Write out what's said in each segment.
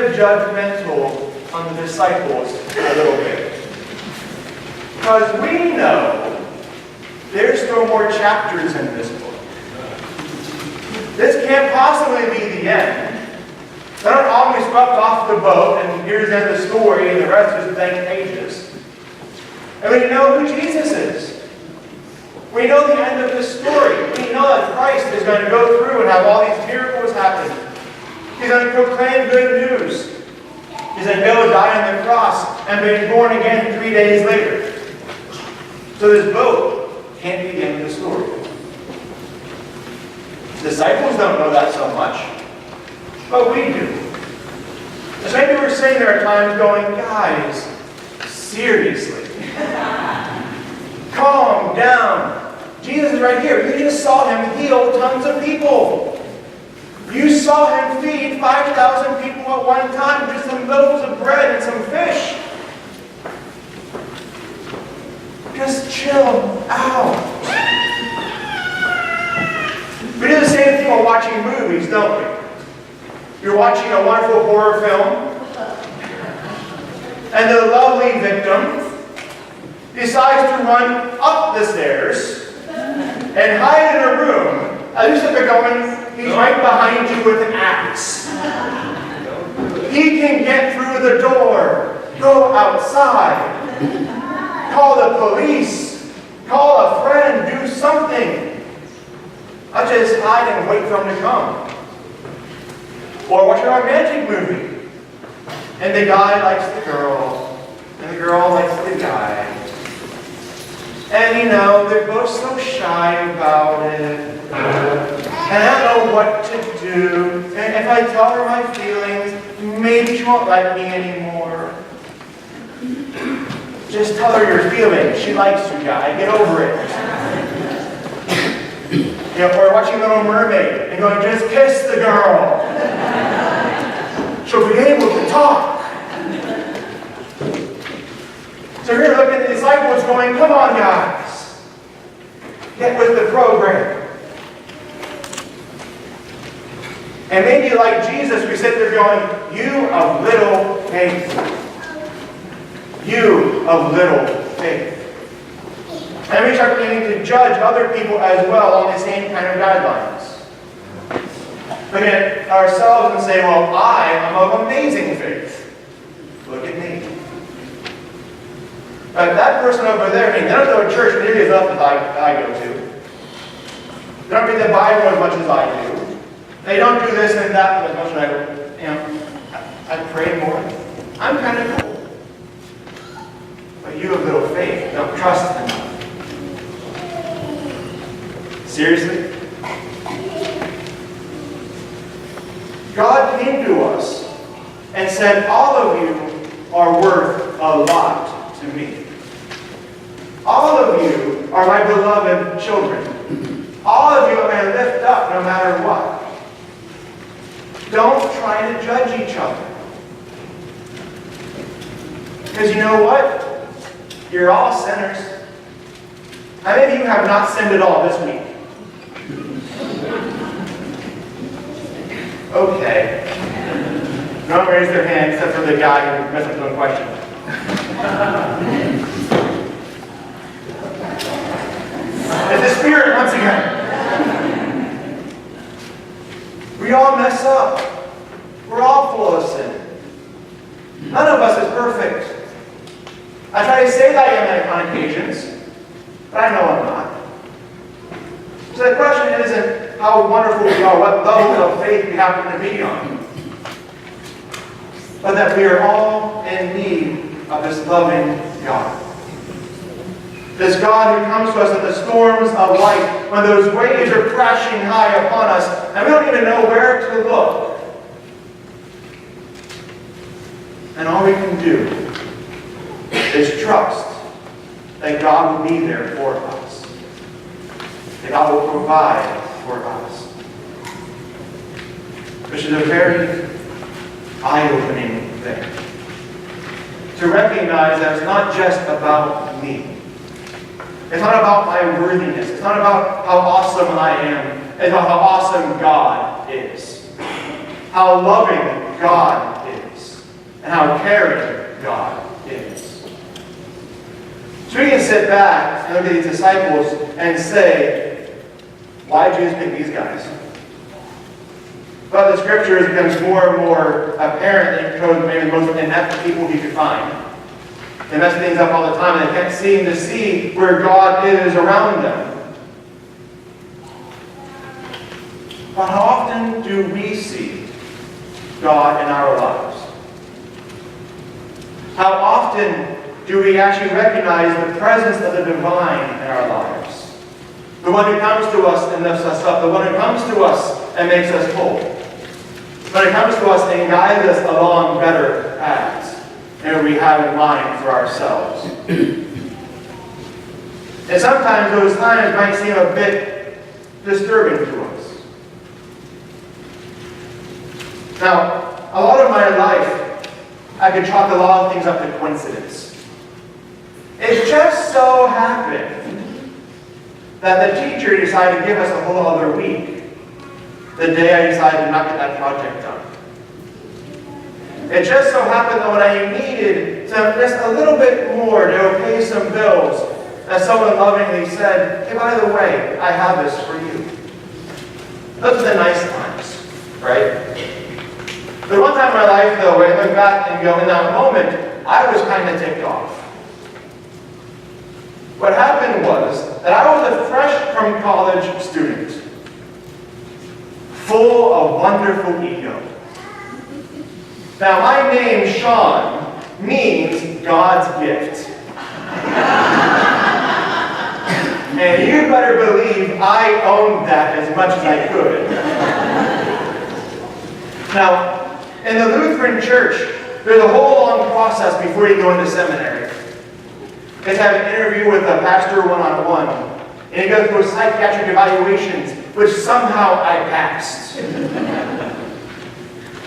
of judgmental on the disciples a little bit. Because we know there's still more chapters in this book. This can't possibly be the end. They don't always swept off the boat and here's the end of the story and the rest is blank pages. And we know who Jesus is. We know the end of this story. We know that Christ is going to go through and have all these miracles happen. He's going to proclaim good news. He's going to go die on the cross and be born again 3 days later. So this boat can't be the end of the story. The disciples don't know that so much, but we do. So maybe we're sitting there at times going, guys, seriously, calm down. Jesus is right here. You just saw him heal tons of people. You saw him feed 5,000 people at one time with just some loaves of bread and some fish. Just chill out. We do the same thing while watching movies, don't we? You're watching a wonderful horror film, and the lovely victim decides to run up the stairs and hide in a room. At least if they're going, he's right behind you with an axe. He can get through the door, go outside, call the police, call a friend, do something. Not just hide and wait for him to come. Or watch a romantic movie, and the guy likes the girl, and the girl likes the guy. And you know, they're both so shy about it. And I don't know what to do. And if I tell her my feelings, maybe she won't like me anymore. Just tell her your feelings. She likes you, guy. Get over it. You know, or watching Little Mermaid and going, just kiss the girl. She'll be able to talk. So here looking at the disciples going, come on guys. Get with the program. And maybe like Jesus, we sit there going, you of little faith. You of little faith. And we start beginning to judge other people as well on the same kind of guidelines. Look at ourselves and say, well, I am of amazing faith. Look at me. But that person over there, they don't go to church nearly as often as I go to. They don't read the Bible as much as I do. They don't do this and that as much as I do. I pray more. I'm kind of cool. But you have little faith. Don't trust them. Seriously? God came to us and said, all of you are worth a lot to me. All of you are my beloved children. All of you are going to lift up no matter what. Don't try to judge each other. Because you know what? You're all sinners. How many of you have not sinned at all this week? Okay. No one raised their hand except for the guy who messed up his own question. It's the Spirit once again. We all mess up. We're all full of sin. None of us is perfect. I try to say that I am on occasions, but I know I'm not. So the question isn't how wonderful we are, what level of faith we happen to be on, but that we are all in need of this loving God. This God who comes to us in the storms of life, when those waves are crashing high upon us, and we don't even know where to look. And all we can do is trust that God will be there for us. That God will provide for us. Which is a very eye-opening thing. To recognize that it's not just about me. It's not about my worthiness. It's not about how awesome I am. It's about how awesome God is. How loving God is. sit back and look at these disciples and say, why did Jesus pick these guys? But the scriptures becomes more and more apparent that he chose maybe the most inept people he could find. They mess things up all the time, and they can't seem to see where God is around them. But how often do we see God in our lives? How often do we actually recognize the presence of the divine in our lives? The one who comes to us and lifts us up. The one who comes to us and makes us whole. When it comes to us and guides us along better paths than we have in mind for ourselves. And sometimes those times might seem a bit disturbing to us. Now, a lot of my life, I could chalk a lot of things up to coincidence. It just so happened that the teacher decided to give us a whole other week the day I decided to not get that project done. It just so happened that when I needed just a little bit more to pay some bills, that someone lovingly said, hey, by the way, I have this for you. Those are the nice times, right? The one time in my life, though, where I look back and go, in that moment, I was kind of ticked off. What happened was that I was a fresh from college student, full of wonderful ego. Now, my name, Sean, means God's gift. And you better believe I owned that as much as I could. Now, in the Lutheran Church, there's a whole long process before you go into seminary. You have to have an interview with a pastor one-on-one. And you go through psychiatric evaluations, which somehow I passed.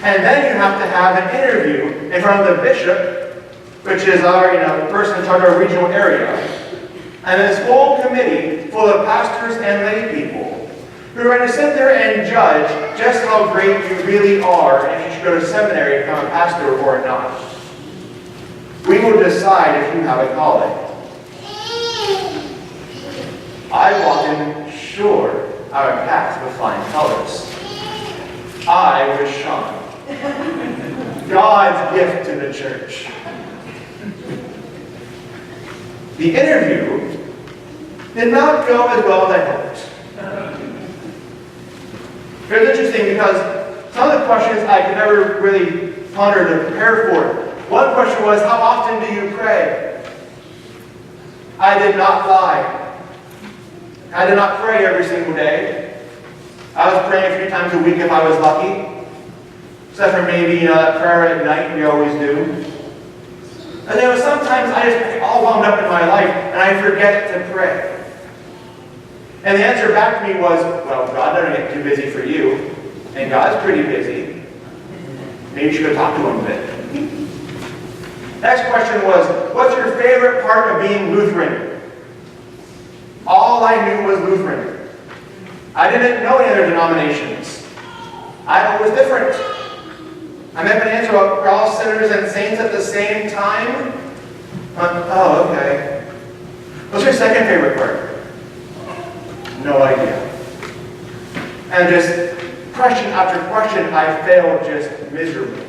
And then you have to have an interview in front of the bishop, which is our person in charge of our regional area. And this whole committee full of pastors and lay people who are going to sit there and judge just how great you really are and if you should go to seminary to become a pastor or not. We will decide if you have a calling. I walked in sure I would pass with flying colors. I was Sean. God's gift to the church. The interview did not go as well as I hoped. It was interesting because some of the questions I could never really ponder to prepare for. One question was, how often do you pray? I did not lie. I did not pray every single day. I was praying 3 times a week if I was lucky. Except for maybe that prayer at night we always do. And there was sometimes I just get all wound up in my life and I forget to pray. And the answer back to me was, well, God doesn't get too busy for you. And God's pretty busy. Maybe you should go talk to him a bit. Next question was, what's your favorite part of being Lutheran? All I knew was Lutheran. I didn't know any other denominations. I was different. I'm not going to answer about we're all sinners and saints at the same time. Oh, okay. What's your second favorite part? No idea. And just question after question, I failed just miserably.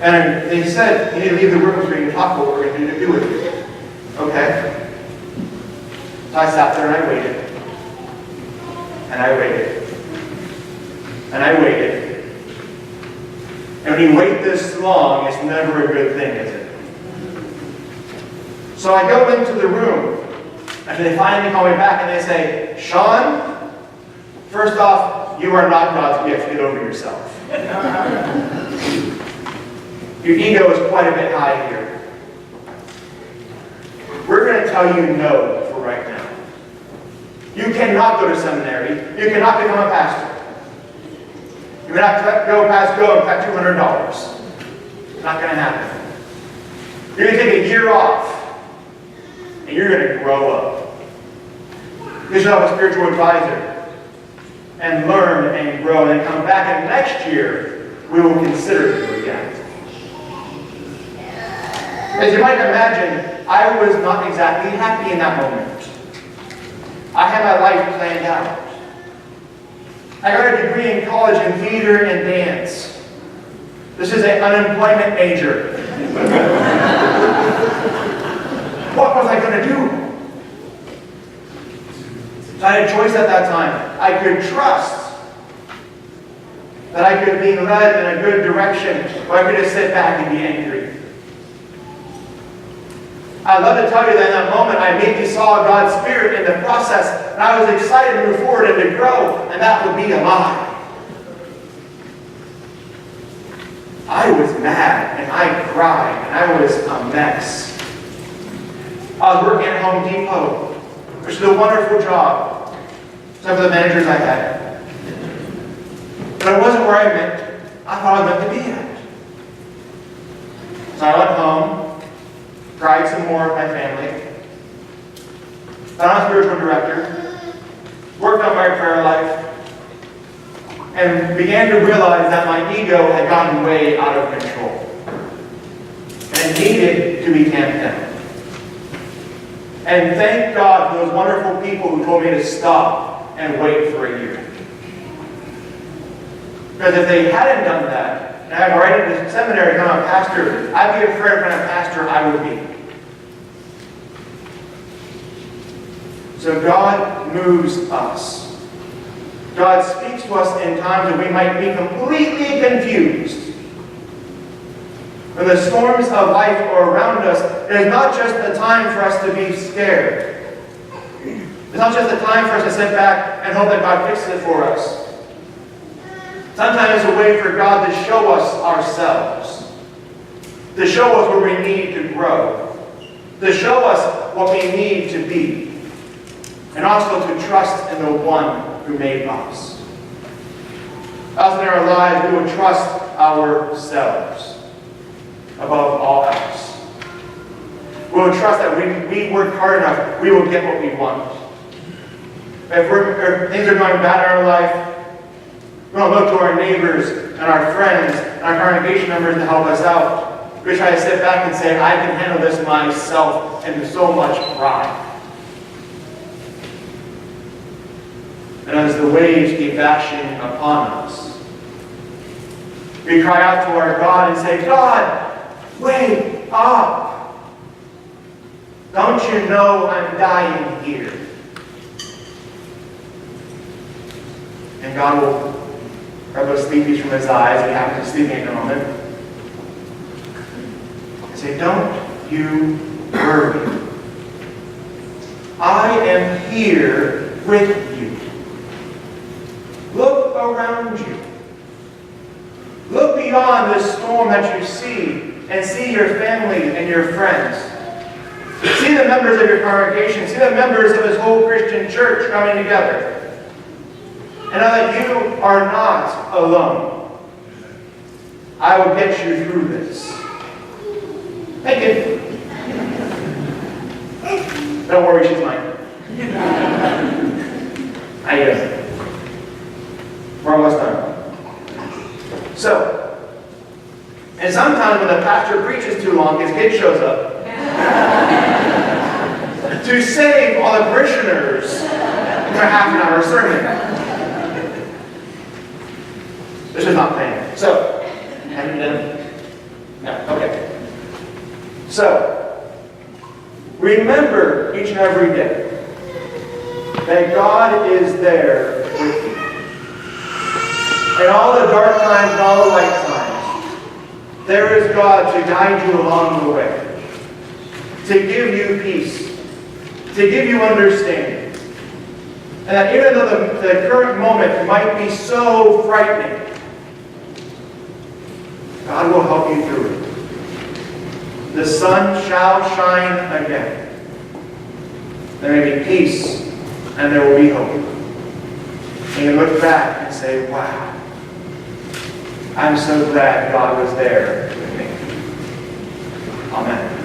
And they said, you need to leave the room so you can talk about what we're going to do with you. Okay. So I sat there and I waited. And I waited. And I waited. And when you wait this long, it's never a good thing, is it? So I go into the room, and they finally call me back and they say, Sean, first off, you are not God's gift. Get over yourself. Your ego is quite a bit high here. We're going to tell you no for right now. You cannot go to seminary. You cannot become a pastor. You're going to have to go past go and collect $200. It's not going to happen. You're going to take a year off. And you're going to grow up. You should have a spiritual advisor. And learn and grow. And then come back and next year, we will consider you again. As you might imagine, I was not exactly happy in that moment. I had my life planned out. I got a degree in college in theater and dance. This is an unemployment major. What was I going to do? So I had a choice at that time. I could trust that I could be led in a good direction, or I could just sit back and be angry. I'd love to tell you that in that moment I maybe saw God's Spirit in the process, and I was excited to move forward and to grow, and that would be a lie. I was mad, and I cried, and I was a mess. I was working at Home Depot, which is a wonderful job. Some of the managers I had. But it wasn't where I thought I was meant to be at. So I went home, cried some more with my family, found a spiritual director, worked on my prayer life, and began to realize that my ego had gotten way out of control and needed to be tamped down. And thank God for those wonderful people who told me to stop and wait for a year. Because if they hadn't done that, and I had right into seminary become a pastor, I'd be afraid of what kind of pastor I would be. So God moves us. God speaks to us in times when we might be completely confused. When the storms of life are around us, it is not just a time for us to be scared. It's not just a time for us to sit back and hope that God fixes it for us. Sometimes it's a way for God to show us ourselves. To show us where we need to grow. To show us what we need to be. And also to trust in the one who made us. Us in our lives, we will trust ourselves above all else. We will trust that when we work hard enough, we will get what we want. If things are going bad in our life, we don't look to our neighbors and our friends and our congregation members to help us out. We try to sit back and say, I can handle this myself, and so much pride. And as the waves keep dashing upon us, we cry out to our God and say, God, wake up! Don't you know I'm dying here? And God will rub those sleepies from his eyes. He happens to be sleeping in a moment. And say, don't you worry. I am here with you. Look around you. Look beyond this storm that you see and see your family and your friends. See the members of your congregation. See the members of this whole Christian church coming together. And know that you are not alone. I will get you through this. Thank you. Don't worry, she's mine. I guess. We're almost done. So, and sometimes when the pastor preaches too long, his kid shows up to save all the parishioners for a half an hour sermon. This is not paying. So, have you done? No. Okay. So, remember each and every day that God is there with you. In all the dark times and all the light times, there is God to guide you along the way, to give you peace, to give you understanding. And that even though the current moment might be so frightening, God will help you through it. The sun shall shine again. There may be peace, and there will be hope. And you look back and say, wow, I'm so glad God was there with me. Amen.